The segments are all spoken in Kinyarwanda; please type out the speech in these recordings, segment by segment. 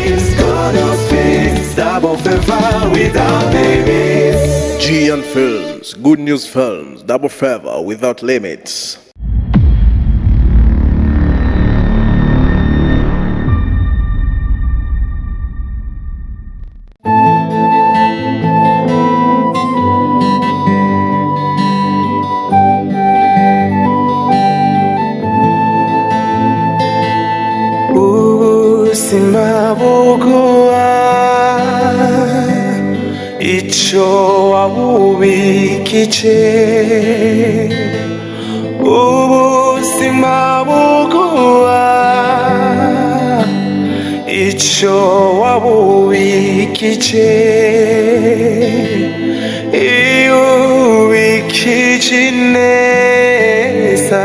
dreams, God of things, double favor without limits. Gian Films, Good News Films, double favor without limits. Simabuguwa icho wabubikije ubuzima buguwa icho wabubikije iyo ubikije neza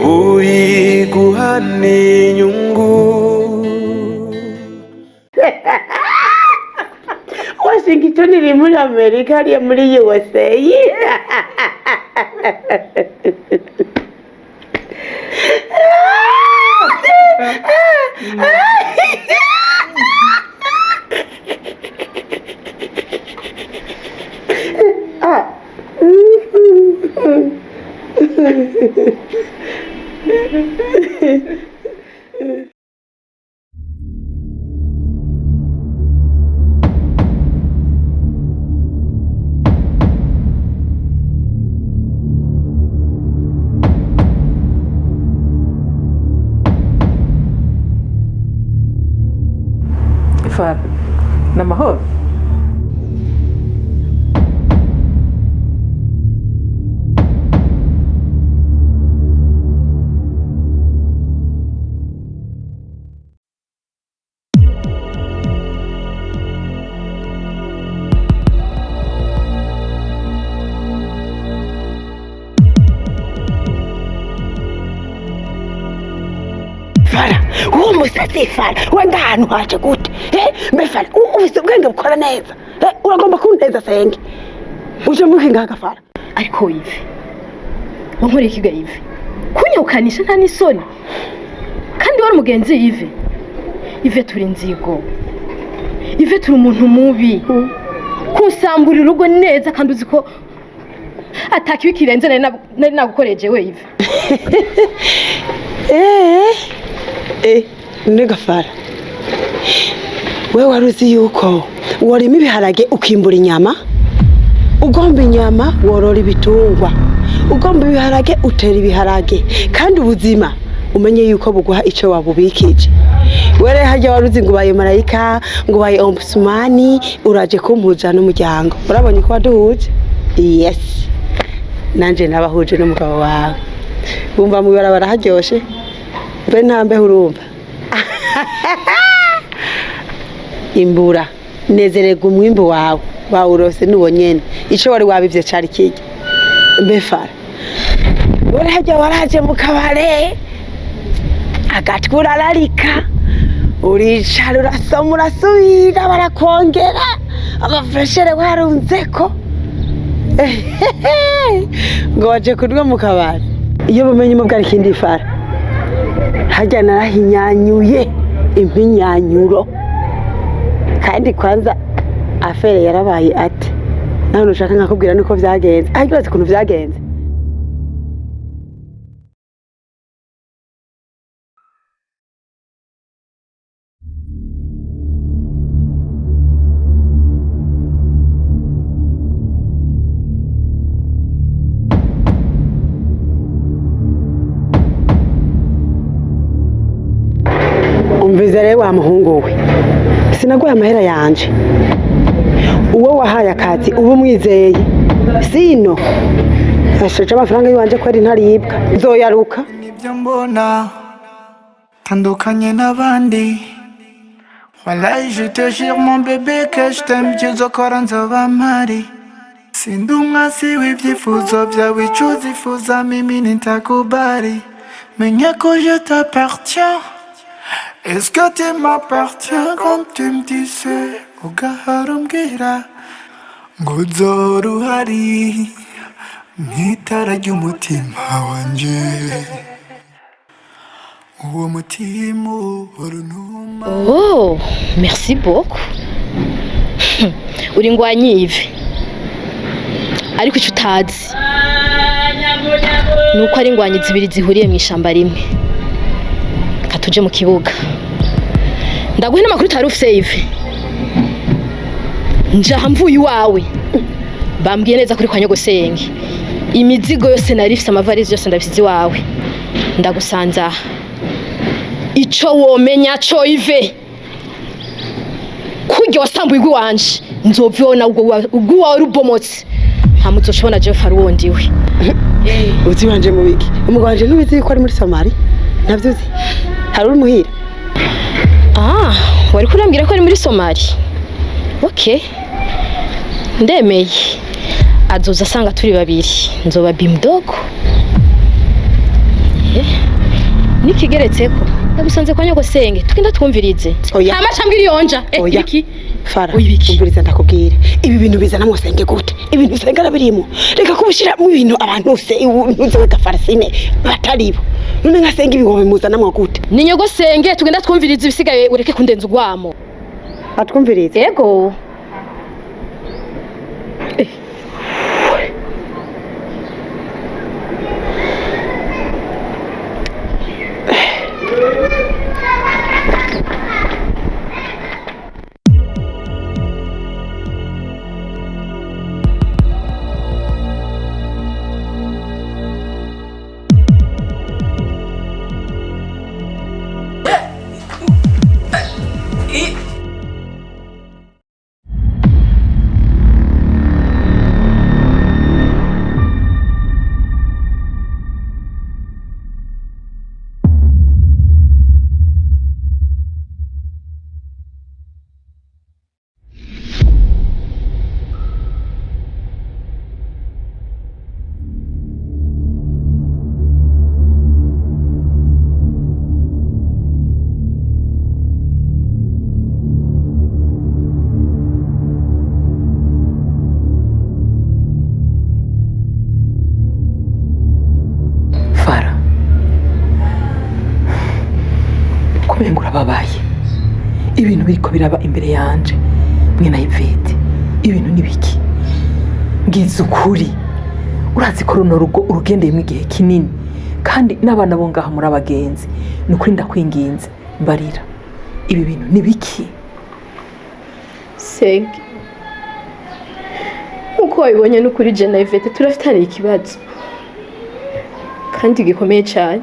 uyiguhana inyungu. Washington iri muri Amerika, hariya muri USA. Fara, n'amahoro? Fara, uwo musatsi Fara, wenda ahantu haje gute? Fara, ufise ubwenge bukora neza. Uragomba kunteza senge. Uje mukingaga Fara. Ariko Ive, wankore ikiga Ive, kunyukanisha nta n'isoni, kandi wari mugenzi Ive. Ive turi nzigo, Ive turi umuntu mubi, kusambura urugo neza kandi uzi ko atakibi kirenze nari nagukoreje we Ive. Nega Fara, wewe waruzi yuko warima ibiharage ukimbura inyama? Ugomba inyama worora ibitungwa, ugomba ibiharage utera ibiharage, kandi ubuzima umenye yuko buguha ico wabubikije. Were hajya waruzi ngo ubaye marayika, ngo ubaye ombudsman, uraje kumpuza n'umuryango. Urabonye ko waduhuje? Yes, nanje nabahuje n'umugabo wawe. Bumva mu barabara haryoshe? Be ntambe urumva. Imbura nezerega umwimbu wawe wawurose n'ubonyene ico wari wabivye cari kije. Mbe Fara, wari hajya waraje mu kabare agatwura ararika, uricara urasoma urasubira barakongera amafreshere warunzeko ngo waje kurwa mu kabare. Iyo bumenye mu bwari kindi Fara, hajya narahinyanyuye impinyanyuro, kandi kwanza afere yarabaye ate nawe nushaka nkakubwira nuko vyagenze. Ariko ukuntu vyagenze, umvize rero wa muhungu we, sinaguha amahera yanje. Uwo wahaye akazi ubu mwizeye sino ashaje amafaranga yiwanje ko ari ntaribwa nzoyaruka. Nibyo mbona tandukanye n'abandi. Wallahi je te jure mon bébé que je t'aime, uzokora nzoba mpari. Sindi umwasi w'ibyifuzo byawe icyo uzifuza, mimi nitakubali. Menya ko je t'appartiens. Est-ce que tu m'appartiens comme tu me disais? Ugahora umbwira ngo uzora uhari mw'itara ry'umutima wanje. uwo mutima urunuma. Oh, merci beaucoup. Uri ngwanyi Yves. Ariko icyo utazi nuko ari ngwanyi zibiri zihuriye mu ishamba rimwe. Katuje mu kibuga. Ndaguhe n'amakuru utari ufise Yves. Njaha mvuye iwawe. Bambwiye neza kuri kwa Nyogosenge. Imizigo yose narifise amavarizi yose ndabisize iwawe. Ndagusanza. Ico womenya co Yves. Kurya wasambuye igwanje. Nzovibona ubwo wawe rubomotse. Nta muzoshobona Jeff aruwondiwe. Uzi wanje mu biki? Umugwanje ntubizi ko ari muri Somali? Navyo uzi? Hari uri muhira? Wari kurambira ko ari muri Somali. Okay. Ndemeye. Azoza asanga turi babiri. Nzoba bimdogo. Nikigeretseko. Ndagusanze kwa Nyogosenge. Tugenda twumvirize. Nta macambiri yonja. Iki? Fara, umviriza ndakubwira. Ibi bintu bizana Mwosenge gute? Ibintu usengera birimo. Reka kubishira mu bintu abantu ntuze wekafarasine bataribo. None nkasenga ibihobe muzana mwa gute? Ni Nyogosenge tugenda twumvirize ibisigaye ureke kundenza ugwamo. Atwumvirize. Yego. Babaye ibintu biriko biraba imbere yanje mwe na Yvette. Ibintu nibiki? Ngize ukuri. Urazi ko runo rugo urugendeye mu gihe kinini kandi n'abana bo ngaha muri abagenzi. Nukuri ndakwinginze mbarira. Ibi bintu nibiki? Senge. Uko wabibonye n'ukuri je na Yvette turafitanye ikibazo. Kandi gikomeye cyane.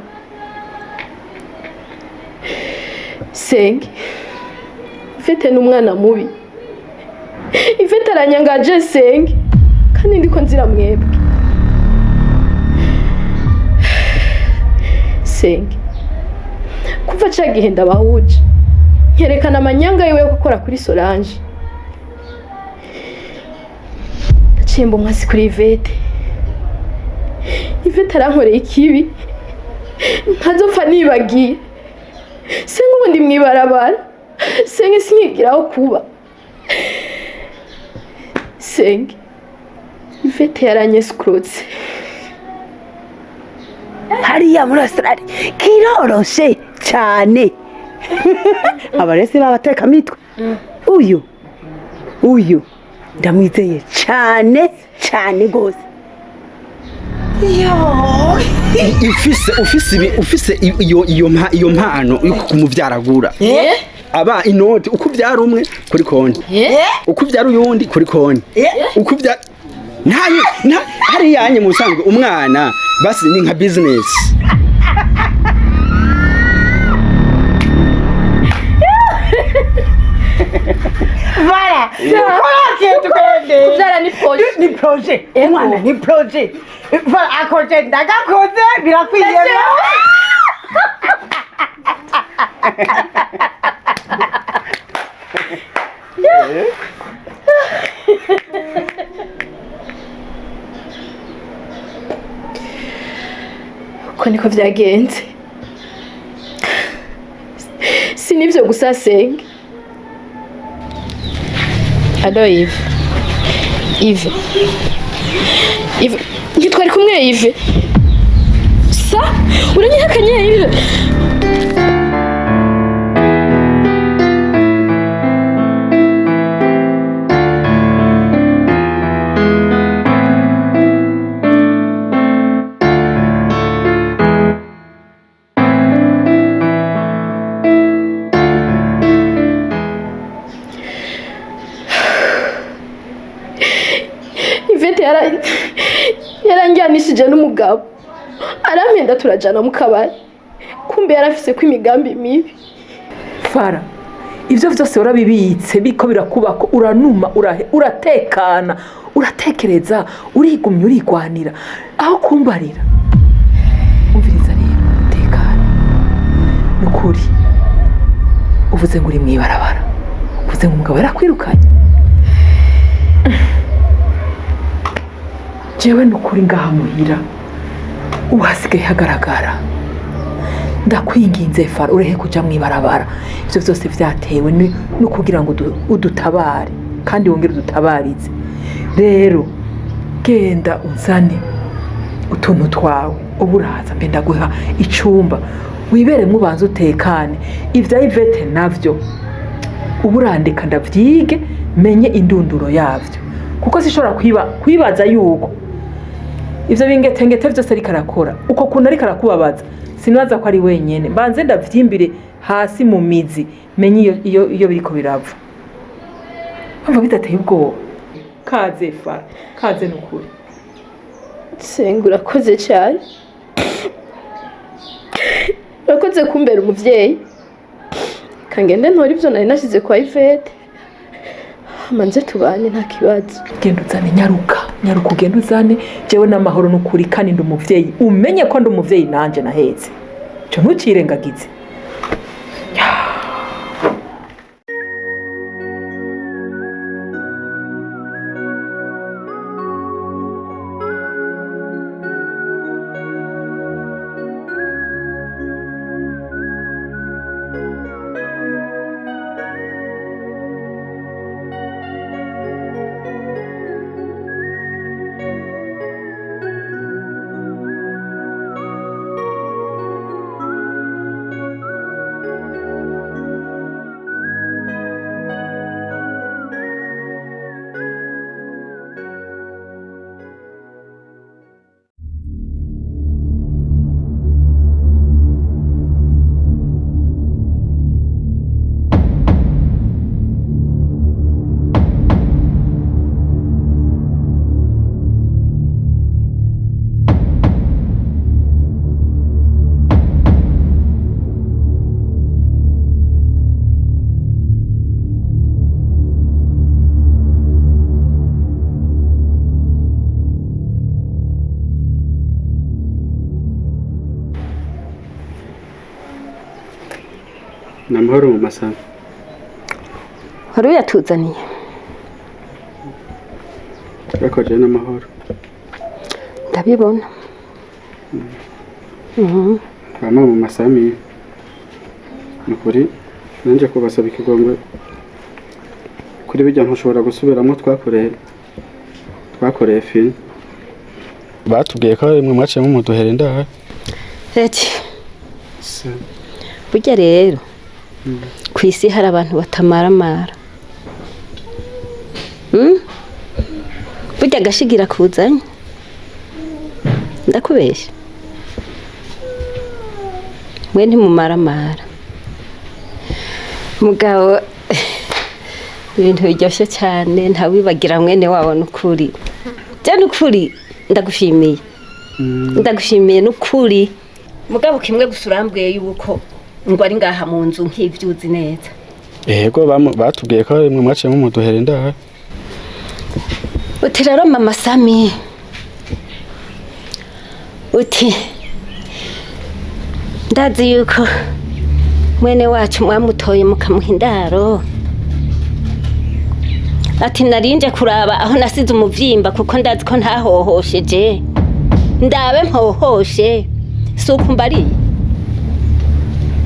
Senge. Yvette n'umwana mubi. Yvette aranyangaje Senge. Kandi ndiko nzira mwebwe. Senge. Kuva cagihe ndabahuje. Nkerekana amanyanga yiwe yo gukora kuri Solange. Ndacemba umwasi kuri Yvette. Yvette arankoreye ikibi. Ntazopfa nibagiye. Senge ubundi mwibarabara. Senge sinkigiraho kuba. Senge. Yvette yaranyescrotse. Hariya muri Australia kiroroshe cyane. Abarese babateka mitwe. Uyu ndamwizeye cyane gose. ufise iyo mpano yo kumuvyaragura. Aba inoti uko byari umwe kuri konti. Uko byari uyundi kuri konti. Uko byari nta hari yanye musanzwe umwana basi ni nka business. Voilà. Kubyara ni projet. Umwana ni projet. Voilà, akoje ndagakoze birakwiye. Uko niko byagenze. Sinivyo gusa Senge. Allo Yves. Ngitwari kumwe Yves. Sa uranyihakanye Yves. yaranjyanishije n'umugabo arampenda turajana mu kabari kumbe yarafise ko imigambi mibi. Fara ivyo vyose urabibitse biko birakubako uranuma uratekana uratekereza urigumye urigwanira aho kumbarira. Umviriza rero tekana nukuri uvuze ngo uri mwibarabara uvuze ngo umugabo yarakwirukanye. Jewe nukuri ngaha muhira uhasigaye hagaragara ndakwinginze Fara urehe kuja mwibarabara. Ivyo vyose vyatewe no kugira ngo udutabare kandi wongere udutabarize. Rero genda uzane utuntu twawe uburaza mbe ndaguha icumba wibere mubanza utekane. Ivya Ivete navyo uburandika ndavyige menye indunduro yavyo kuko sishobora kwibaza yuko ivyo bingetengete vyose ariko arakora uko kuntu ariko arakubabaza sinaza ko ari wenyene. Mbanze ndavyimbire hasi mu mizi menye iyo biriko birava. Umva bidateye ubwoba. Kaze Fara kaze nukuri. Senga urakoze cyane. Urakoze kumbera umuvyeyi. Kangende ntori ivyo nari nashize kwa Ivete. Manze tubane nta kibazo. Genda uzane nyaruka ugenda uzane jewe n'amahoro nukuri kandi ndi umuvyeyi umenye ko ndi umuvyeyi nanje nahetse. Cyo ntucirengagize. Namahoro mu masana. Wari uyatuzaniye? Bakoje n'amahoro. Ndabibona. Mama mu masami. Nukuri nanje kubasaba ikigongwe. Kuri bijya ntushobora gusubiramo twakoreye film. Batubwiye ko ari mwe mwaciye mu muduhere ndaha. Eti. Burya rero kwisi hari abantu batamaramara. Burya gashigira kuzanye. Ndakubesha. Mwe ntimumaramara. Mugabo ibintu biryoshye cyane ntawibagira mwene wawe nukuri. Je nukuri ndagushimiye. Ndagushimiye nukuri. Mugabo kimwe gusurambwiye yuko ngo ari ngaha mu nzu nk'ivyuzi neza. Yego batubwiye ko ari mwe mwaciye mu muduhere ndaha. Uti rero mama Sami. Uti ndazi yuko mwene wacu mwamutoye mukamuhindaro. Ati narinje kuraba aho nasize umuvyimba kuko ndazi ko ntahohosheje. Ndabe mpohoshe. Sukumbari.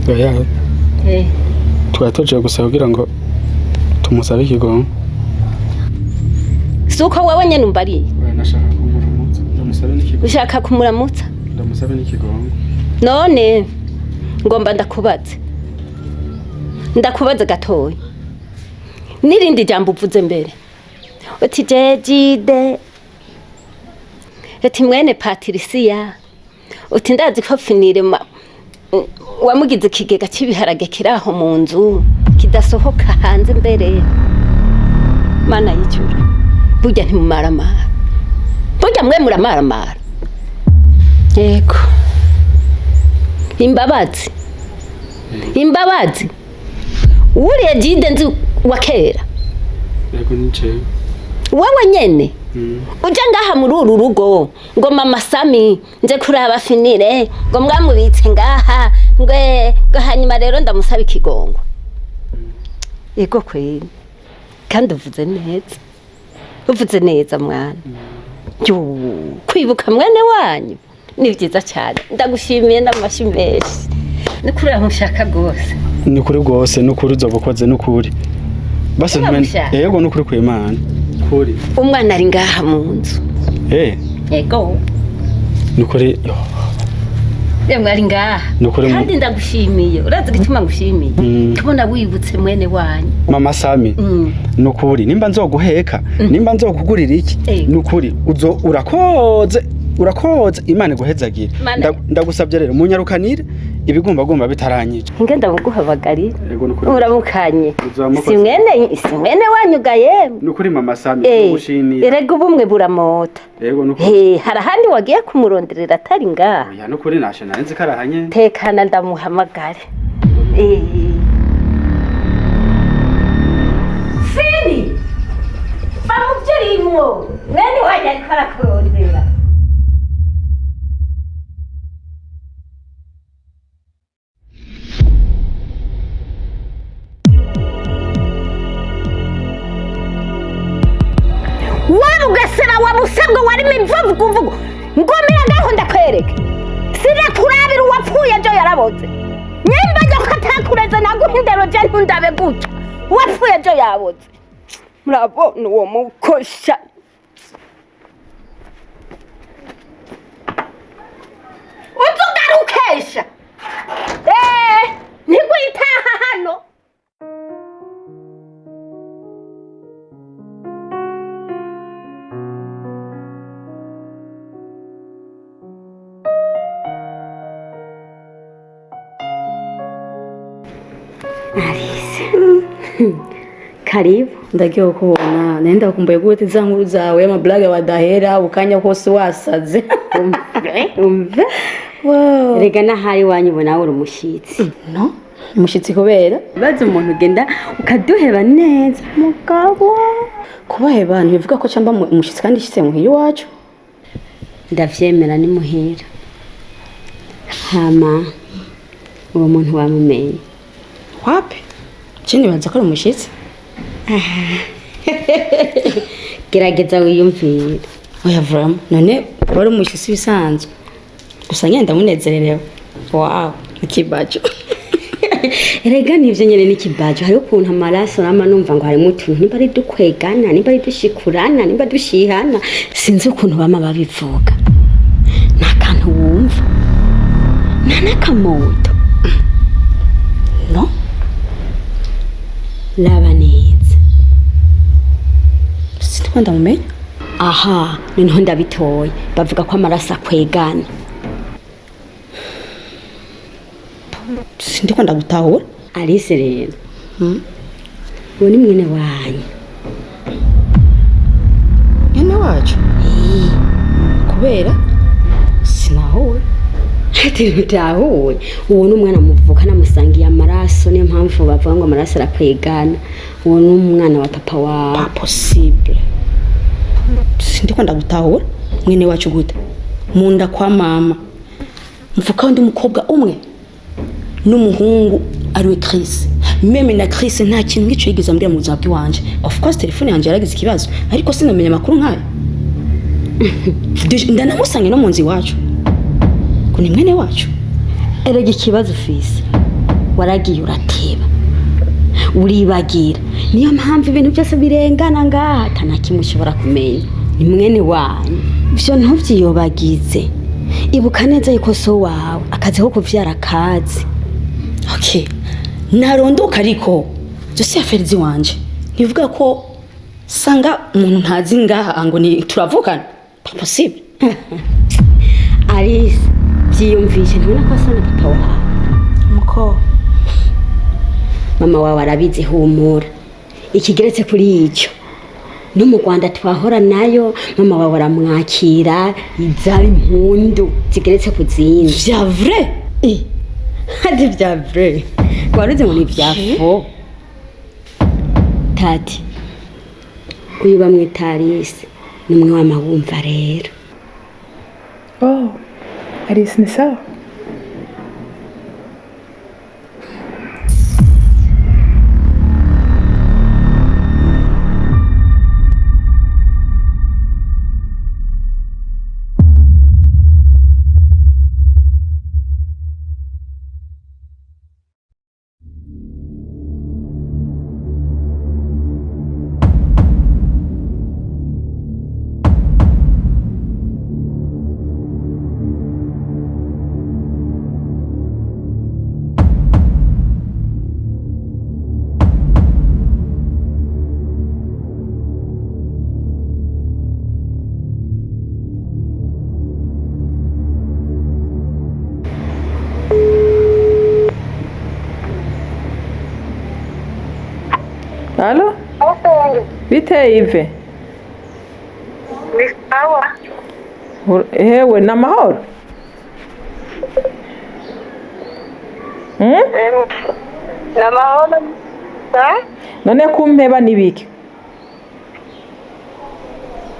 Oya. Twatoje gusa kugira ngo tumusabe ikigongo. Suko wewe nyene umbari. Nashaka kumuramutsa. Ndamusabe n'ikigongo. Ushaka kumuramutsa? Ndamusabe n'ikigongo. None ngomba ndakubaze. Ndakubaze gatoya. Nirindi jambo uvuze mbere. Uti jejide. Ati mwene Patricia. Uti ndazi ko finire wamugize ikigega cy'ibiharage kiraho mu nzu kidasohoka hanze mbere. Mana y'ijuru. Burya ntimumaramara. burya mwe muramaramara yego imbabazi uriya jide nzi wa kera yego nice wowe nyene ujya ngaha muri uru rugo ngo mama Sami nje kuraba finire ngo mwamubitse ngaha ngo hanyuma rero ndamusaba ikigongo yego kweli kandi uvuze neza mwana kwibuka mwene wanyu ni byiza cyane ndagushimiye n'amashyi menshi ni kuri amushaka gose ni kuri gose no kuri uzobukoze no kuri base yego no kuri kwimana kuri umwana ari ngaha mu nzu yego ni kuri mwari ngaha kandi ndagushimiye urazi gituma ngushimiye tubona wibutse mwene wanyu mama Sami nukuri nimba nzoguheka nimba nzokugurira iki nukuri urakoze Imana iguhezagire ndagusabye rero munyarukanire ibigomba bitaranyije ngenda buguhabagarira uramukanye si mwene wanyu gaye nukuri mama Sami ngushimiye erega ubumwe buramota yego nukuri harahandi wagiye kumuronderera atari ngaha oya nukuri nashe narenze karahanye tekana ndamuhamagare Fini bamuvyirimwo mwene wanyu ariko arakurondera warugasera wamusabwa warimo imvugo ngomera ngaho ndakwereke sirakurabira uwapfuye ejo yaraboze nyimba njya katakureze naguha indero je ntundabe gutya uwapfuye ejo yaboze murabona uwo mukosha uzugarukesha ntigwitaha hano Karibu ndagiye kubona nenda bakumbuye gute za nkuru zawe amablage wadahera ukanya kose wasaze umve wow rega nahari wanyibona uri umushitsi no umushitsi kubera baze umuntu ugenda ukaduheba neza mugabo kubaheba abantu bivuga ko cyamba umushitsi kandi shitse muhira iwacu ndavyemera ni muhira hama uwo muntu wamumenye wapi chini baza ko umushitsi gerageza wiyumvira oya vrama none wari umushitsi bisanzwe gusa ngenda munezererewe wow ikibajo erega nivyo nyene n'ikibajo hari ukuntu amaraso nama numva ngo harimo utuntu nimba ari dukwegana nimba ari dushikurana nimba dushihana sinzi ukuntu bama babivuga nakantu wumva nakamoto no laba neza sinkwenda mumenya aha niho ndabitoye bavuga ko amaraso akwegana sindi kwenda gutahura Alice rero uwo ni mwene wanyu mwene wacu kubera sinahuwe ati utahuwe uwo ni umwana muvuka namusangiye amaraso niyo mpamvu bavuga ngo amaraso arakwegana uwo ni umwana wa papa wawe pas possible sindi kwenda gutahura mwene wacu gute munda kwa mama mvuka ndi mukobwa umwe n'umuhungu ariwe Chris meme na Chris nta kintu ngico yigeze ambira mu buzima bw'iwanje of course telefone yanje yaragize ikibazo ariko sinamenya makuru nkayo ndanamusange no munzi wacu ko ni mwene wacu erega ikibazo ufise waragiye urateba uribagira niyo mpamvu ibintu byose birengana ngaha atanakimwe ushobora kumenya ni mwene wanyu byo ntuvyiyobagize ibuka neza yuko so wawe akazi ko kuvyara kazi okay narondoka ariko byose yaferizi wanje nivuga ko sanga umuntu ntazi ngaha ngo ni turavukana pas possible Alice byiyumvishe ntubona ko asa na papa wawe muko mama wawe arabizi humura ikigeretse kuri icyo no mu Rwanda twahora nayo mama wawe aramwakira izari impundu zigeretse ku zindi vya vrai hadi vya vrai waruze ngo ni vya fo tati uyu bamwita Alice ni umwe w'amabumva rero. Oh, Alice ni sawa? Halo? Bite Ive? Ni sawa. Hewe na mahoro? Na mahoro. None kumpeba nibiki?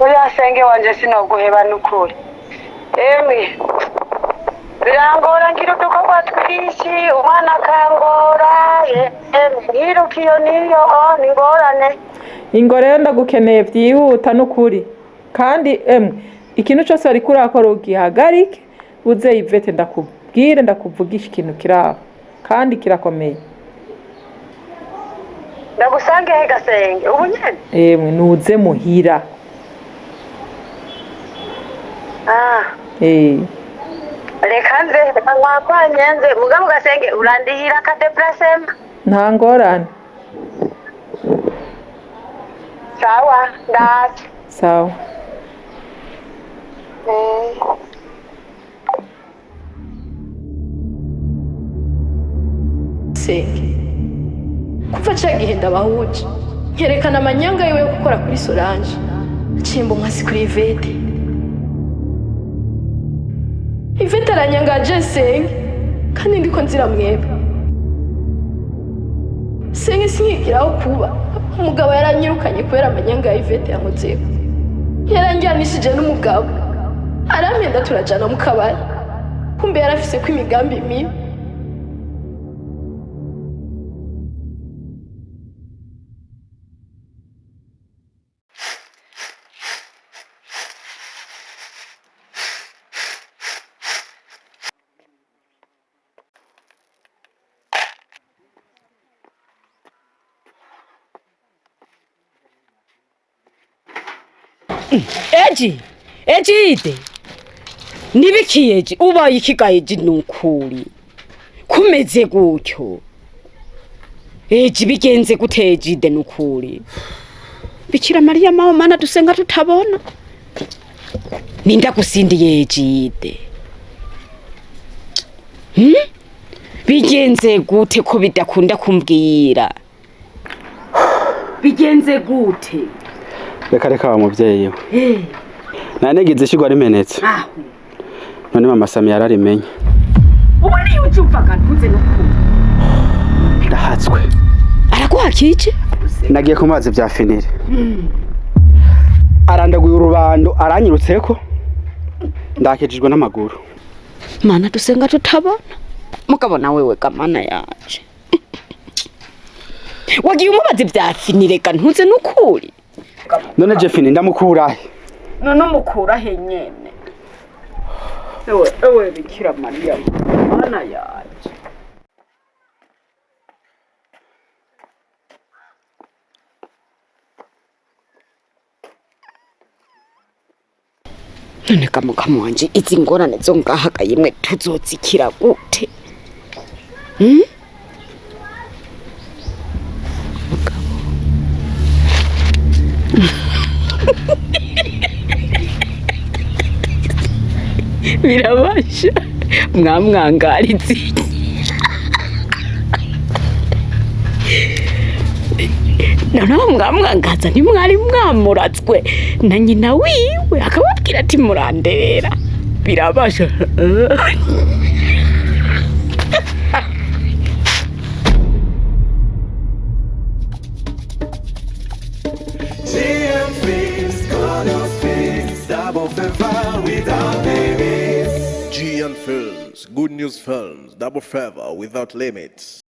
Oya senge wanje sinoguheba nukuri. Birangora ngira udukorwa twinshi umwana akangora ngirukiyo niyo ni ngorane. Ingo rero ndagukeneye byihuta n'ukuri kandi ikintu cyose ari kurakora ugihagarike uze Ivete ndakubwire ndakuvugisha ikintu kiraho kandi kirakomeye. Ndagusange he Gasenge ubu nyene? Nuze muhira. Reka nze nkakwanyenze mugabo Gasenge urandihira ka deplacement. Nta ngorane. Sawa ndaje. Sawa. Senge kuva cagihe ndabahuje nkerekana amanyanga yiwe yo gukora kuri Solange cimbo nkasi kuri Ivete aranyangaje Senge kandi ndiko nzira mwebwe. Senge sinkigiraho kuba umugabo yaranyirukanye kubera amanyanga ya Ivete yankozeko. Yaranjyanishije n'umugabo arampenda turajana mu kabari kumbe yarafise ko imigambi mibi. Ejide nibikiyeje ubaye ikigayeje nukuri kumeze gutyo bigenze gutejide nukuri Bikira Maria maho mana dusenga tutabona ninda kusindiye Ejide bigenze gute ko bidakunda kumbwira bigenze gute reka wa muvyeyi we nanegize ishigwa rimenetse none mama Sami yararimenye ubu niyo ucumvaga ntuze nukuri ndahatswe araguhakije nagiye ku mazi bya finire arandaguye urubando aranyirutseko ndakejejwe n'amaguru mana dusenga tutabona mugabo nawe we kamana yaje wagiye umubazi bya finire ka ntuze nukuri none Jeffini ndamukurahe none mukura he nyene ewe Bikira Maria mana yaje none kamukamu wanje izi ngorane zo ngahaga yimwe tuzozikira gute birabasha mwamwangarizi noneho mwamwangaza ntimwari mwamuratswe na nyina wiwe akababwira ati muranderera birabasha. GN Films, good news films, double favor without limits. GN Films, Good News Films, Double Favor Without Limits.